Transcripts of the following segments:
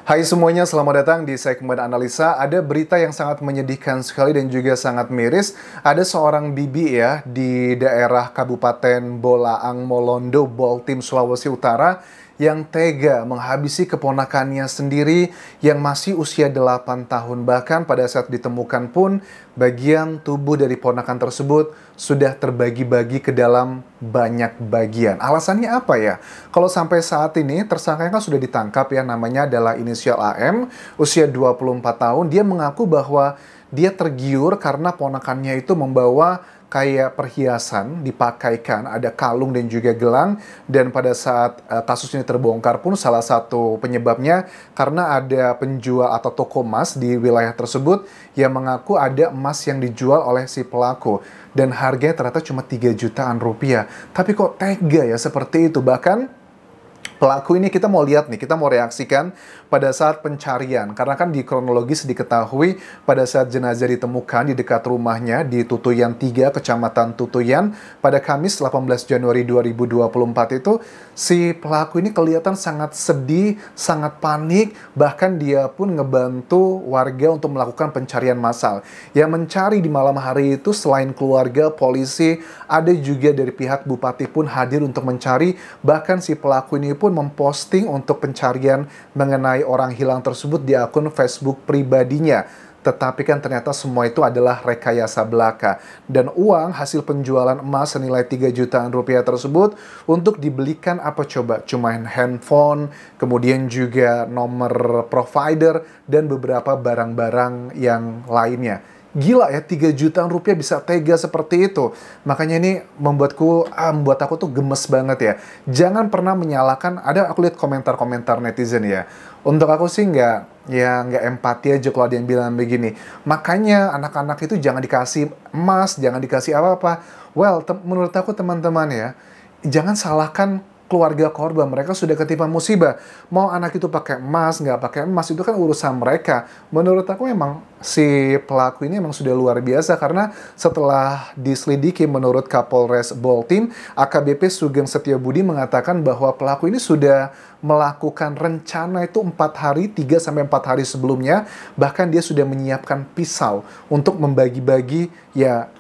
Hai semuanya, selamat datang di segmen analisa. Ada berita yang sangat menyedihkan sekali dan juga sangat miris. Ada seorang bibi ya di daerah Kabupaten Bolaang Molondo, Boltim, Sulawesi Utara yang tega menghabisi keponakannya sendiri yang masih usia 8 tahun. Bahkan pada saat ditemukan pun bagian tubuh dari ponakan tersebut sudah terbagi-bagi ke dalam banyak bagian. Alasannya apa ya? Kalau sampai saat ini tersangka kan sudah ditangkap ya, namanya adalah inisial AM, usia 24 tahun. Dia mengaku bahwa dia tergiur karena ponakannya itu membawa kayak perhiasan dipakaikan, ada kalung dan juga gelang. Dan pada saat kasus ini terbongkar pun salah satu penyebabnya karena ada penjual atau toko emas di wilayah tersebut yang mengaku ada emas yang dijual oleh si pelaku dan harganya ternyata cuma 3 jutaan rupiah. Tapi kok tega ya seperti itu. Bahkan pelaku ini kita mau lihat nih, kita mau reaksikan pada saat pencarian. Karena kan di kronologis diketahui pada saat jenazah ditemukan di dekat rumahnya di Tutuyan 3, Kecamatan Tutuyan, pada Kamis 18 Januari 2024 itu, si pelaku ini kelihatan sangat sedih, sangat panik, bahkan dia pun ngebantu warga untuk melakukan pencarian massal. Yang mencari di malam hari itu selain keluarga, polisi, ada juga dari pihak bupati pun hadir untuk mencari. Bahkan si pelaku ini pun memposting untuk pencarian mengenai orang hilang tersebut di akun Facebook pribadinya. Tetapi kan ternyata semua itu adalah rekayasa belaka. Dan uang hasil penjualan emas senilai 3 jutaan rupiah tersebut untuk dibelikan apa coba? Cuma handphone, kemudian juga nomor provider, dan beberapa barang-barang yang lainnya. Gila ya, 3 jutaan rupiah bisa tega seperti itu. Makanya ini membuat aku tuh gemes banget ya. Jangan pernah menyalahkan, aku lihat komentar-komentar netizen ya. Untuk aku sih nggak empati aja kalau ada yang bilang begini. Makanya anak-anak itu jangan dikasih emas, jangan dikasih apa-apa. Well, menurut aku teman-teman ya, jangan salahkan keluarga korban. Mereka sudah ketimpa musibah. Mau anak itu pakai emas, nggak pakai emas, itu kan urusan mereka. Menurut aku memang si pelaku ini memang sudah luar biasa karena setelah diselidiki menurut Kapolres Boltim, AKBP Sugeng Setiabudi mengatakan bahwa pelaku ini sudah melakukan rencana itu 4 hari, 3-4 hari sebelumnya. Bahkan dia sudah menyiapkan pisau untuk membagi-bagi ya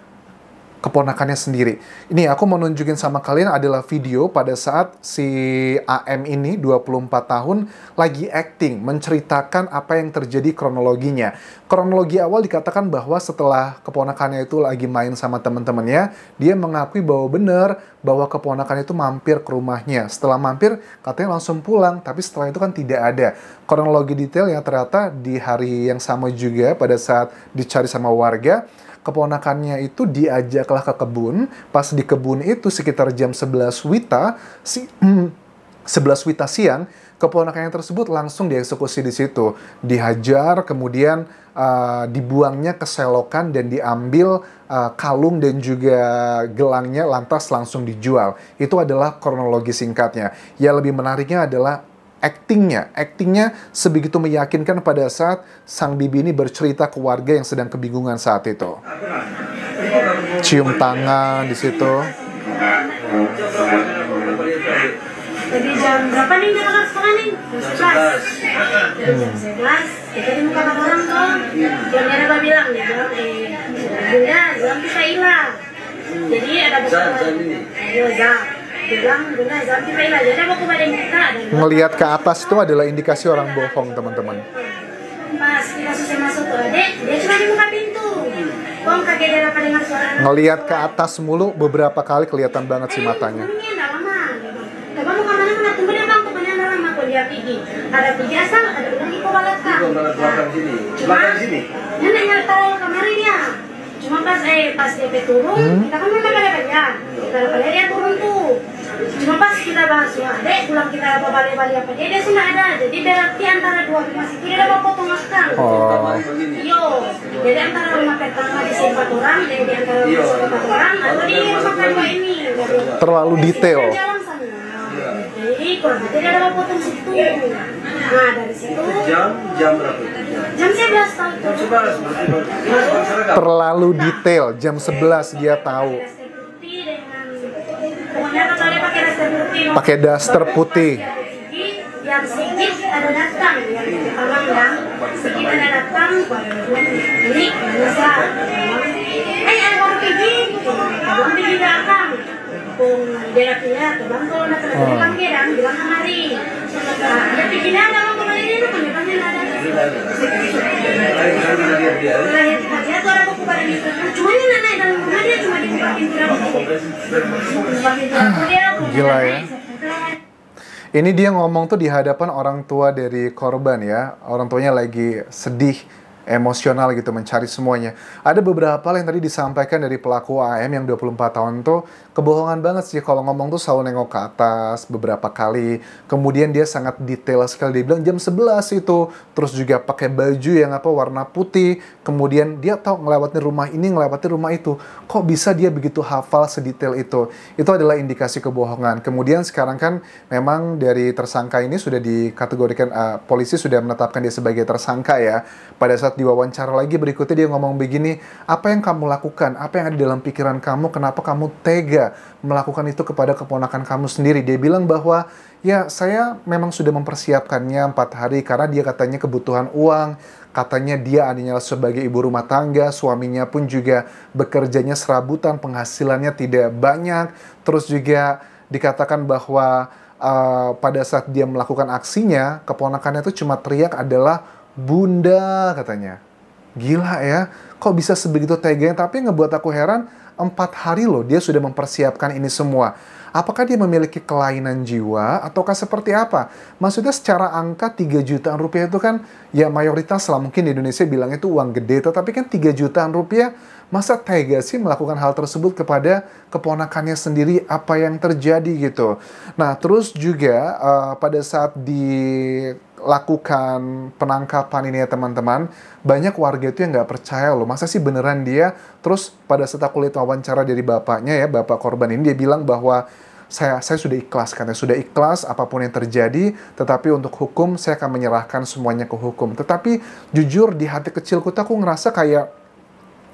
keponakannya sendiri. Ini aku mau nunjukin sama kalian adalah video pada saat si AM ini 24 tahun lagi acting, menceritakan apa yang terjadi kronologinya. Kronologi awal dikatakan bahwa setelah keponakannya itu lagi main sama teman-temannya, dia mengakui bahwa benar bahwa keponakan itu mampir ke rumahnya. Setelah mampir, katanya langsung pulang, tapi setelah itu kan tidak ada. Kronologi detail yang ternyata di hari yang sama juga pada saat dicari sama warga, keponakannya itu diajaklah ke kebun. Pas di kebun itu sekitar jam 11 WITA, 11 WITA siang, keponakannya tersebut langsung dieksekusi di situ. Dihajar, kemudian dibuangnya ke selokan dan diambil kalung dan juga gelangnya lantas langsung dijual. Itu adalah kronologi singkatnya. Yang lebih menariknya adalah Actingnya sebegitu meyakinkan pada saat sang bibi ini bercerita ke warga yang sedang kebingungan saat itu. Cium tangan di situ. Jadi jam berapa nih kita sekolah nih? Jam 11. Kita di muka orang tuh. Yang ada bilang dia bilang bunda jam kita hilang. Jadi ada ngelihat ke atas itu adalah indikasi orang bohong, teman-teman. Pas kita susah masuk ke adek, dia cuma di muka pintu. Bang kaget dia dapat dengar suara. Ngelihat ke atas mulu beberapa kali kelihatan banget sih matanya. Coba mau kemana mana tunggu dia bang, tunggunya dalam aku dia pergi. Ada pergi asal, ada lagi ke belakang. Cuma sini. Neneknya tahu kamera dia. Cuma pas dia turun, kita kan memang ada banyak. Kita dia turun tuh. Cuma pas kita bahas adek, pulang kita balik-balik apa dia sudah ada. Jadi berarti antara dua rumah situ dia dapat potong akang. Yo, jadi antara rumah pertama di sini 4 orang, jadi di antara rumah 4 orang, atau di rumah kedua ini. Terlalu detail. Jadi kurang aja dia dapat potong situ. Nah dari situ. Jam berapa? Jam 11 tahun. Terlalu detail, jam 11 dia tahu. Pokoknya pakai daster putih. Pakai daster putih. yang sedikit ada datang yang Palembang sedikit ada datang ini bisa ada orang pergi orang pergi datang kung dia terbang kalau nak bilang kerang bilang kemari dia pergi datang mau kembali dia nak panggil ada dia tuh ada buku pada itu cuma ini naik dalam rumah dia cuma dibuka pintu gila ya. Ini dia ngomong tuh di hadapan orang tua dari korban ya. Orang tuanya lagi sedih, emosional gitu, mencari semuanya. Ada beberapa hal yang tadi disampaikan dari pelaku AM yang 24 tahun tuh kebohongan banget sih. Kalau ngomong tuh selalu nengok ke atas beberapa kali. Kemudian dia sangat detail sekali. Dia bilang jam 11 itu. Terus juga pakai baju yang warna putih. Kemudian dia tahu ngelewatin rumah ini, ngelewatin rumah itu. Kok bisa dia begitu hafal sedetail itu? Itu adalah indikasi kebohongan. Kemudian sekarang kan memang dari tersangka ini sudah dikategorikan, polisi sudah menetapkan dia sebagai tersangka ya. Pada saat diwawancara lagi berikutnya dia ngomong begini, apa yang kamu lakukan? Apa yang ada dalam pikiran kamu? Kenapa kamu tega melakukan itu kepada keponakan kamu sendiri? Dia bilang bahwa ya saya memang sudah mempersiapkannya 4 hari karena dia katanya kebutuhan uang. Katanya dia adanya sebagai ibu rumah tangga, suaminya pun juga bekerjanya serabutan, penghasilannya tidak banyak. Terus juga dikatakan bahwa pada saat dia melakukan aksinya, keponakannya itu cuma teriak adalah bunda katanya. Gila ya, kok bisa sebegitu teganya? Tapi ngebuat aku heran, 4 hari loh dia sudah mempersiapkan ini semua. Apakah dia memiliki kelainan jiwa ataukah seperti apa? Maksudnya secara angka 3 jutaan rupiah itu kan ya mayoritas lah mungkin di Indonesia bilang itu uang gede. Tetapi kan 3 jutaan rupiah masa tega sih melakukan hal tersebut kepada keponakannya sendiri? Apa yang terjadi gitu. Nah terus juga pada saat dilakukan penangkapan ini ya teman-teman, banyak warga itu yang nggak percaya loh, masa sih beneran dia? Terus pada saat aku lihat wawancara dari bapaknya ya, bapak korban ini, dia bilang bahwa saya sudah ikhlas, katanya sudah ikhlas apapun yang terjadi, tetapi untuk hukum saya akan menyerahkan semuanya ke hukum. Tetapi jujur di hati kecilku tuh aku ngerasa kayak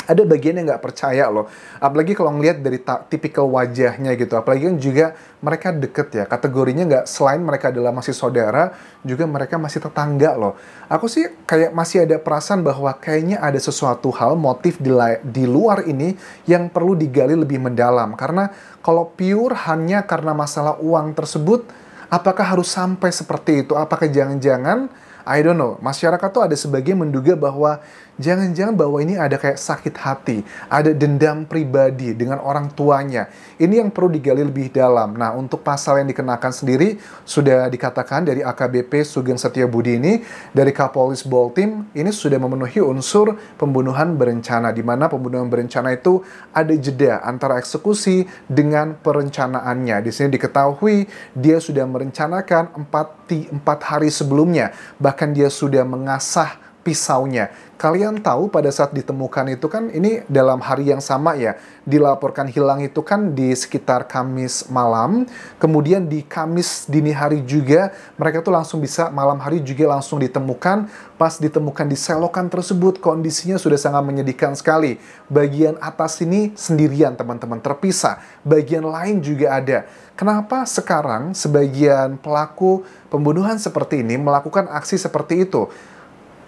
ada bagian yang nggak percaya loh. Apalagi kalau ngelihat dari tipikal wajahnya gitu. Apalagi kan juga mereka deket ya. Kategorinya nggak, selain mereka adalah masih saudara, juga mereka masih tetangga loh. Aku sih kayak masih ada perasaan bahwa kayaknya ada sesuatu hal, motif di luar ini yang perlu digali lebih mendalam. Karena kalau pure hanya karena masalah uang tersebut, apakah harus sampai seperti itu? Apakah jangan-jangan, I don't know, masyarakat tuh ada sebagian menduga bahwa jangan-jangan bahwa ini ada kayak sakit hati, ada dendam pribadi dengan orang tuanya. Ini yang perlu digali lebih dalam. Nah, untuk pasal yang dikenakan sendiri sudah dikatakan dari AKBP Sugeng Setiabudi ini, dari Kapolres Baltim, ini sudah memenuhi unsur pembunuhan berencana, di mana pembunuhan berencana itu ada jeda antara eksekusi dengan perencanaannya. Di sini diketahui dia sudah merencanakan 4 hari sebelumnya, bahkan dia sudah mengasah pisaunya. Kalian tahu pada saat ditemukan itu kan ini dalam hari yang sama ya. Dilaporkan hilang itu kan di sekitar Kamis malam. Kemudian di Kamis dini hari juga mereka tuh langsung bisa malam hari juga langsung ditemukan. Pas ditemukan di selokan tersebut kondisinya sudah sangat menyedihkan sekali. Bagian atas ini sendirian teman-teman, terpisah. Bagian lain juga ada. Kenapa sekarang sebagian pelaku pembunuhan seperti ini melakukan aksi seperti itu?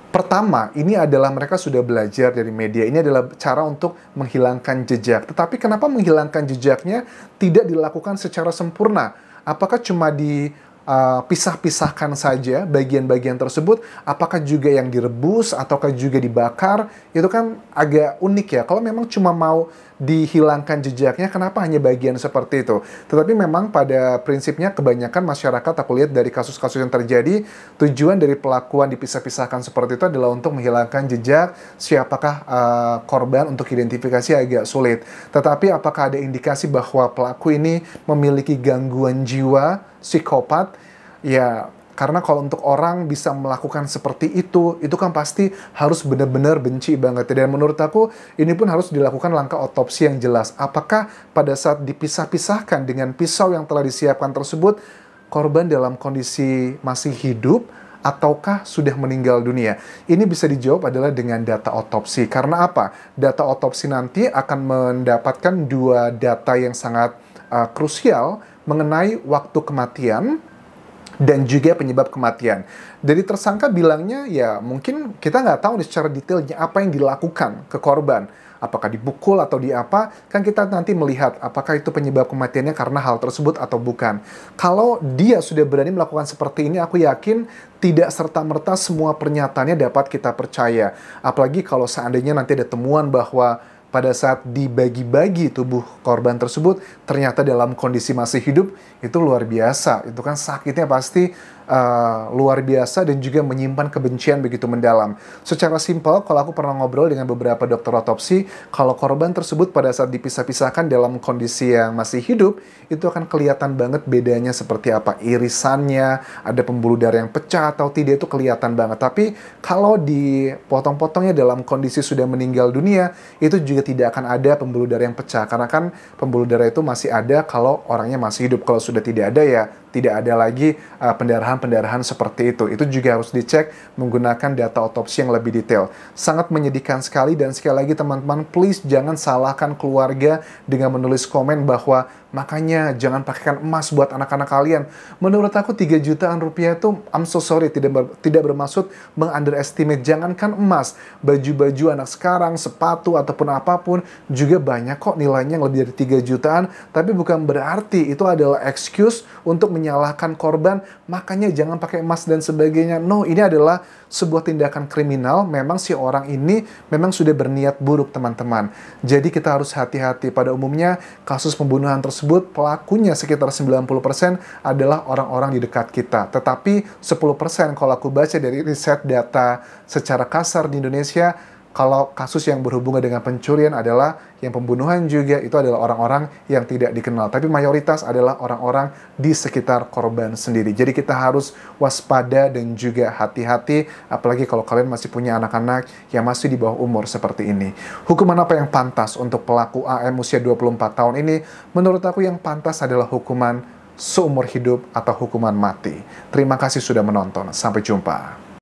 Pertama, ini adalah mereka sudah belajar dari media. Ini adalah cara untuk menghilangkan jejak. Tetapi kenapa menghilangkan jejaknya tidak dilakukan secara sempurna? Apakah cuma dipisah-pisahkan saja bagian-bagian tersebut? Apakah juga yang direbus ataukah juga dibakar? Itu kan agak unik ya. Kalau memang cuma mau dihilangkan jejaknya, kenapa hanya bagian seperti itu? Tetapi memang pada prinsipnya kebanyakan masyarakat, aku lihat dari kasus-kasus yang terjadi, tujuan dari pelakuan dipisah-pisahkan seperti itu adalah untuk menghilangkan jejak siapakah korban, untuk identifikasi agak sulit. Tetapi apakah ada indikasi bahwa pelaku ini memiliki gangguan jiwa, psikopat? Ya, karena kalau untuk orang bisa melakukan seperti itu kan pasti harus benar-benar benci banget. Dan menurut aku, ini pun harus dilakukan langkah otopsi yang jelas. Apakah pada saat dipisah-pisahkan dengan pisau yang telah disiapkan tersebut, korban dalam kondisi masih hidup, ataukah sudah meninggal dunia? Ini bisa dijawab adalah dengan data otopsi. Karena apa? Data otopsi nanti akan mendapatkan 2 data yang sangat krusial mengenai waktu kematian dan juga penyebab kematian. Dari tersangka bilangnya ya mungkin kita nggak tahu nih secara detailnya apa yang dilakukan ke korban. Apakah dipukul atau di apa, kan kita nanti melihat apakah itu penyebab kematiannya karena hal tersebut atau bukan. Kalau dia sudah berani melakukan seperti ini, aku yakin tidak serta-merta semua pernyataannya dapat kita percaya. Apalagi kalau seandainya nanti ada temuan bahwa pada saat dibagi-bagi tubuh korban tersebut ternyata dalam kondisi masih hidup, itu luar biasa. Itu kan sakitnya pasti luar biasa dan juga menyimpan kebencian begitu mendalam. Secara simpel, kalau aku pernah ngobrol dengan beberapa dokter otopsi, kalau korban tersebut pada saat dipisah-pisahkan dalam kondisi yang masih hidup, itu akan kelihatan banget bedanya seperti apa. Irisannya, ada pembuluh darah yang pecah atau tidak, itu kelihatan banget. Tapi kalau dipotong-potongnya dalam kondisi sudah meninggal dunia, itu juga tidak akan ada pembuluh darah yang pecah. Karena kan pembuluh darah itu masih ada kalau orangnya masih hidup. Kalau sudah tidak ada ya tidak ada lagi pendarahan-pendarahan seperti itu. Itu juga harus dicek menggunakan data otopsi yang lebih detail. Sangat menyedihkan sekali dan sekali lagi teman-teman, please jangan salahkan keluarga dengan menulis komen bahwa makanya jangan pakaikan emas buat anak-anak kalian. Menurut aku 3 jutaan rupiah itu, I'm so sorry, tidak bermaksud meng-underestimate. Jangankan emas, baju-baju anak sekarang, sepatu ataupun apapun juga banyak kok nilainya yang lebih dari 3 jutaan. Tapi bukan berarti itu adalah excuse untuk menyalahkan korban, makanya jangan pakai emas dan sebagainya. No, ini adalah sebuah tindakan kriminal. Memang si orang ini memang sudah berniat buruk, teman-teman. Jadi kita harus hati-hati. Pada umumnya kasus pembunuhan tersebut pelakunya sekitar 90% adalah orang-orang di dekat kita. Tetapi 10% kalau aku baca dari riset data secara kasar di Indonesia, kalau kasus yang berhubungan dengan pencurian adalah yang pembunuhan juga itu adalah orang-orang yang tidak dikenal. Tapi mayoritas adalah orang-orang di sekitar korban sendiri. Jadi kita harus waspada dan juga hati-hati, apalagi kalau kalian masih punya anak-anak yang masih di bawah umur seperti ini. Hukuman apa yang pantas untuk pelaku AM usia 24 tahun ini? Menurut aku yang pantas adalah hukuman seumur hidup atau hukuman mati. Terima kasih sudah menonton. Sampai jumpa.